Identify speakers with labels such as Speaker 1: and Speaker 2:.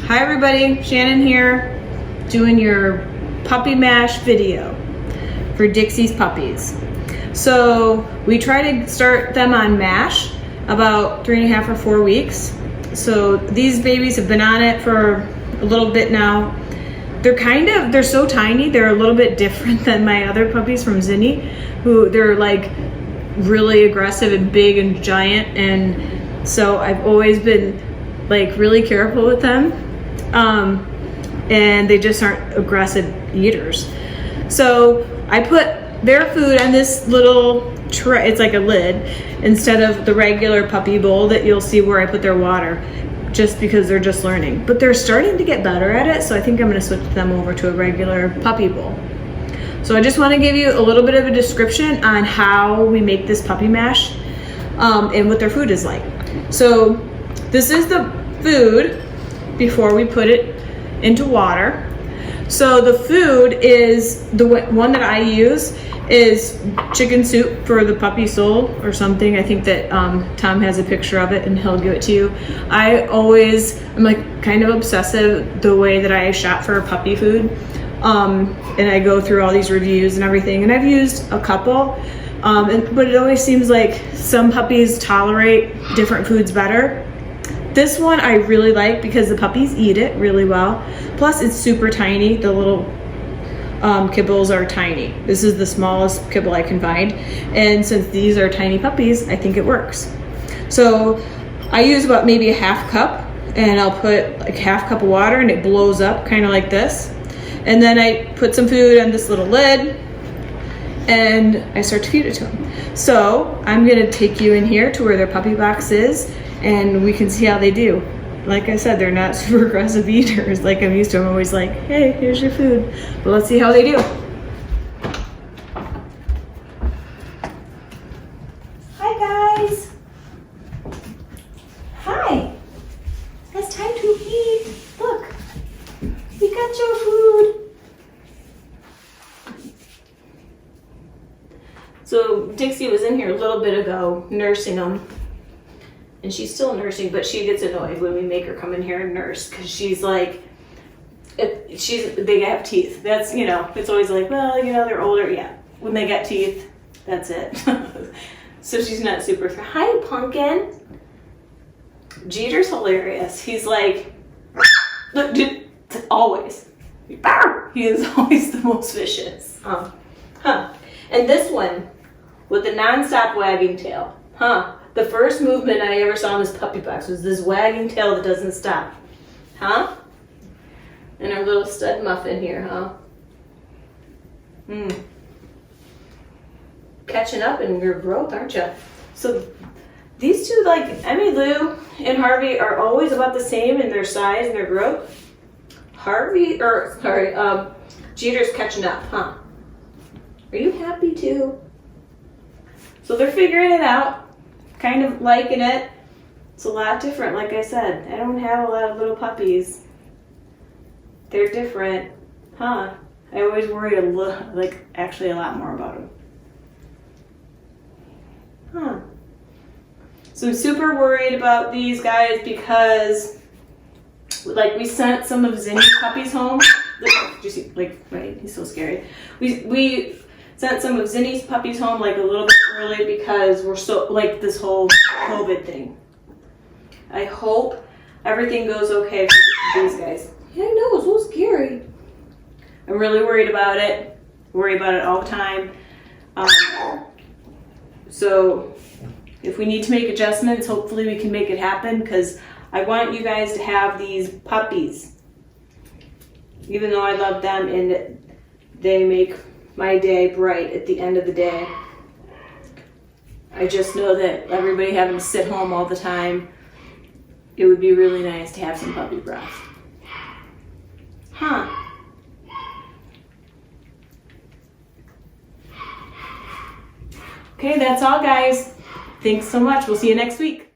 Speaker 1: Hi everybody, Shannon here, doing your puppy mash video for Dixie's puppies. So we try to start them on mash about 3.5 or 4 weeks. So these babies have been on it for a little bit now. They're so tiny, they're a little bit different than my other puppies from Zinni, who they're like really aggressive and big and giant, and so I've always been like really careful with them. And they just aren't aggressive eaters. So I put their food on this little tray, it's like a lid, instead of the regular puppy bowl that you'll see where I put their water, just because they're just learning. But they're starting to get better at it, so I think I'm gonna switch them over to a regular puppy bowl. So I just wanna give you a little bit of a description on how we make this puppy mash and what their food is like. So this is the food before we put it into water. So the food is, the one that I use is chicken soup for the puppy soul or something. I think that Tom has a picture of it and he'll give it to you. I'm like kind of obsessive the way that I shop for puppy food. And I go through all these reviews and everything, and I've used a couple, but it always seems like some puppies tolerate different foods better. This one I really like because the puppies eat it really well. Plus it's super tiny. The little kibbles are tiny. This is the smallest kibble I can find. And since these are tiny puppies, I think it works. So I use about maybe a half cup, and I'll put like half cup of water, and it blows up kind of like this. And then I put some food on this little lid, and I start to feed it to them. So I'm gonna take you in here to where their puppy box is, and we can see how they do. Like I said, they're not super aggressive eaters like I'm used to. I'm always like, hey, here's your food. But let's see how they do. Hi guys. Hi. It's time to eat. Look, we got your food. So Dixie was in here a little bit ago nursing them. And she's still nursing, but she gets annoyed when we make her come in here and nurse, because she's like, they have teeth. That's, it's always like, well, they're older. Yeah, when they get teeth, that's it. So she's not super. Hi, Pumpkin. Jeter's hilarious. He's like, look, dude, always. He is always the most vicious. And this one with the non-stop wagging tail. The first movement I ever saw in this puppy box was this wagging tail that doesn't stop. And our little stud muffin here, Catching up in your growth, aren't you? So these two, like Emmy Lou and Harvey, are always about the same in their size and their growth. Jeter's catching up, Are you happy too? So they're figuring it out. Kind of liking it. It's a lot different, like I said. I don't have a lot of little puppies. They're different. I always worry actually a lot more about them. So I'm super worried about these guys because we sent some of Zinni's puppies home. Did you see, right, he's so scary. We sent some of Zinni's puppies home a little bit early because we're so this whole COVID thing. I hope everything goes okay for these guys. Yeah, I know, it's so scary. I'm really worried about it. Worry about it all the time. So if we need to make adjustments, hopefully we can make it happen, because I want you guys to have these puppies. Even though I love them and they make my day bright at the end of the day. I just know that everybody having to sit home all the time, it would be really nice to have some puppy breath. Okay, that's all guys. Thanks so much. We'll see you next week.